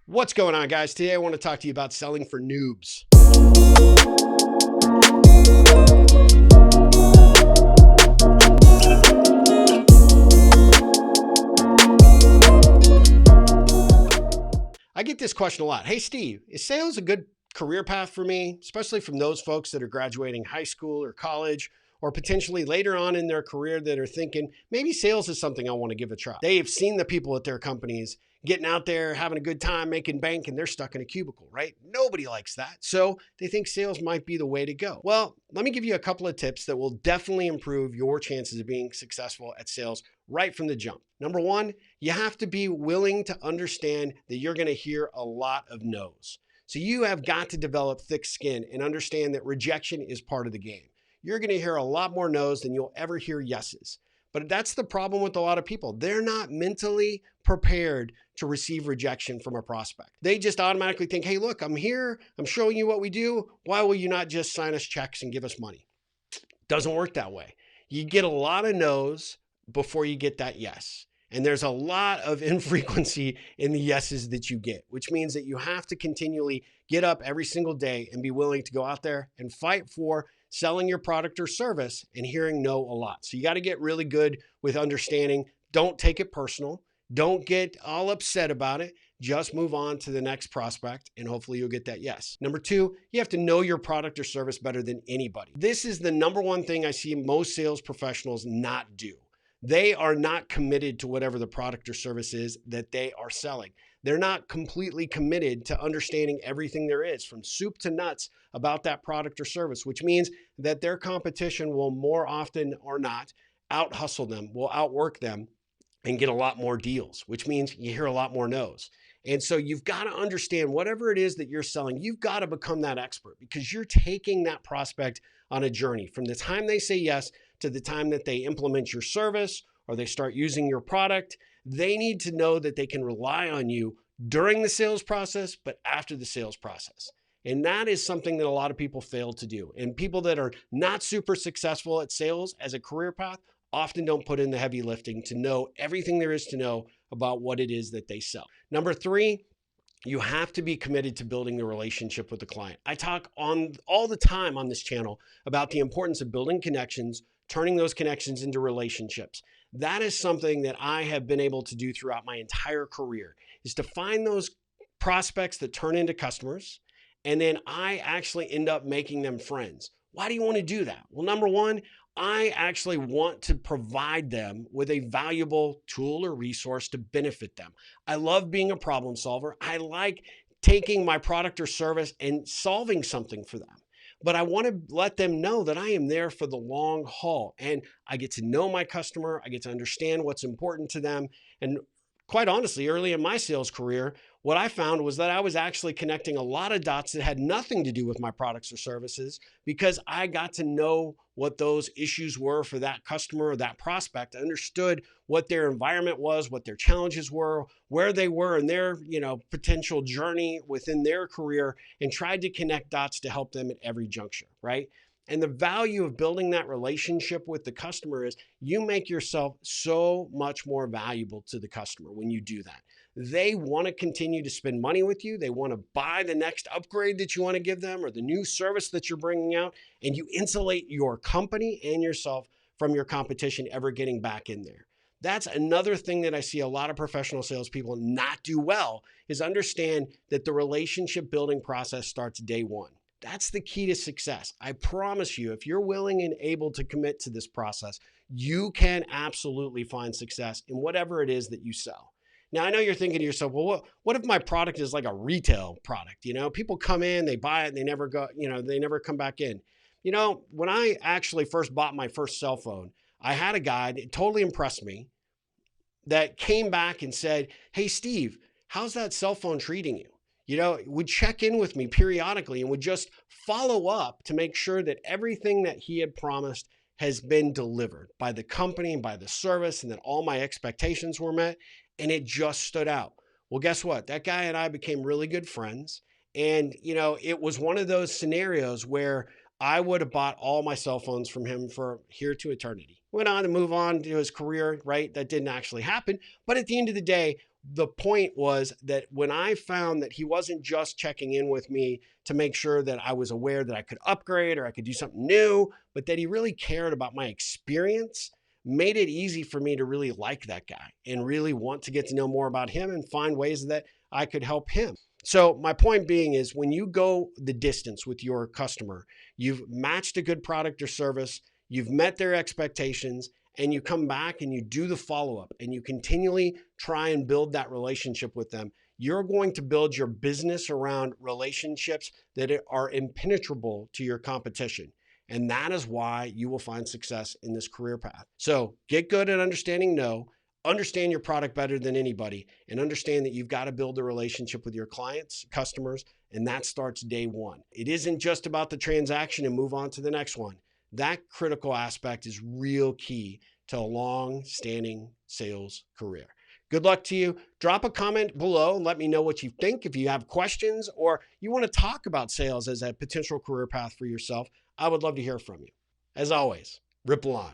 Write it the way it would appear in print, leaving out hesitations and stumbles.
What's going on, guys? Today I want to talk to you about selling for noobs. I get this question a lot. Hey, Steve, is sales a good career path for me, especially from those folks that are graduating high school or college, or potentially later on in their career that are thinking maybe sales is something I want to give a try? They've seen the people at their companies getting out there, having a good time, making bank, and they're stuck in a cubicle, right? Nobody likes that. So they think sales might be the way to go. Well, let me give you a couple of tips that will definitely improve your chances of being successful at sales right from the jump. Number one, you have to be willing to understand that you're going to hear a lot of no's. So you have got to develop thick skin and understand that rejection is part of the game. You're going to hear a lot more no's than you'll ever hear yeses. But that's the problem with a lot of people. They're not mentally prepared to receive rejection from a prospect. They just automatically think, hey, look, I'm here. I'm showing you what we do. Why will you not just sign us checks and give us money? Doesn't work that way. You get a lot of no's before you get that yes. And there's a lot of infrequency in the yeses that you get, which means that you have to continually get up every single day and be willing to go out there and fight for selling your product or service and hearing no a lot. So you got to get really good with understanding. Don't take it personal. Don't get all upset about it. Just move on to the next prospect and hopefully you'll get that yes. Number two, you have to know your product or service better than anybody. This is the number one thing I see most sales professionals not do. They are not committed to whatever the product or service is that they are selling. They're not completely committed to understanding everything there is from soup to nuts about that product or service, which means that their competition will more often or not out hustle them, will outwork them and get a lot more deals, which means you hear a lot more no's. And so you've got to understand whatever it is that you're selling, you've got to become that expert because you're taking that prospect on a journey from the time they say yes to the time that they implement your service or they start using your product. They need to know that they can rely on you during the sales process, but after the sales process. And that is something that a lot of people fail to do. And people that are not super successful at sales as a career path often don't put in the heavy lifting to know everything there is to know about what it is that they sell. Number three, you have to be committed to building the relationship with the client. I talk on all the time on this channel about the importance of building connections, turning those connections into relationships. That is something that I have been able to do throughout my entire career, is to find those prospects that turn into customers, and then I actually end up making them friends. Why do you want to do that? Well, number one, I actually want to provide them with a valuable tool or resource to benefit them. I love being a problem solver. I like taking my product or service and solving something for them. But I want to let them know that I am there for the long haul and I get to know my customer. I get to understand what's important to them. And quite honestly, early in my sales career, what I found was that I was actually connecting a lot of dots that had nothing to do with my products or services because I got to know what those issues were for that customer or that prospect. I understood what their environment was, what their challenges were, where they were in their, potential journey within their career, and tried to connect dots to help them at every juncture, right? And the value of building that relationship with the customer is you make yourself so much more valuable to the customer when you do that. They want to continue to spend money with you. They want to buy the next upgrade that you want to give them or the new service that you're bringing out, and you insulate your company and yourself from your competition ever getting back in there. That's another thing that I see a lot of professional salespeople not do well, is understand that the relationship building process starts day one. That's the key to success. I promise you, if you're willing and able to commit to this process, you can absolutely find success in whatever it is that you sell. Now, I know you're thinking to yourself, well, what if my product is like a retail product? People come in, they buy it, and they never go, they never come back in. When I actually first bought my first cell phone, I had a guy that totally impressed me that came back and said, hey, Steve, how's that cell phone treating you? Would check in with me periodically and would just follow up to make sure that everything that he had promised has been delivered by the company and by the service and that all my expectations were met. And it just stood out. Well, guess what? That guy and I became really good friends. And, it was one of those scenarios where I would have bought all my cell phones from him for here to eternity. Went on to move on to his career, right? That didn't actually happen. But at the end of the day, The point was that when I found that he wasn't just checking in with me to make sure that I was aware that I could upgrade or I could do something new, but that he really cared about my experience, made it easy for me to really like that guy and really want to get to know more about him and find ways that I could help him. So my point being is, when you go the distance with your customer, you've matched a good product or service, you've met their expectations, and you come back and you do the follow-up and you continually try and build that relationship with them, you're going to build your business around relationships that are impenetrable to your competition. And that is why you will find success in this career path. So get good at understanding no, understand your product better than anybody, and understand that you've got to build a relationship with your clients, customers, and that starts day one. It isn't just about the transaction and move on to the next one. That critical aspect is real key to a long-standing sales career. Good luck to you. Drop a comment below and let me know what you think. If you have questions or you want to talk about sales as a potential career path for yourself, I would love to hear from you. As always, ripple on.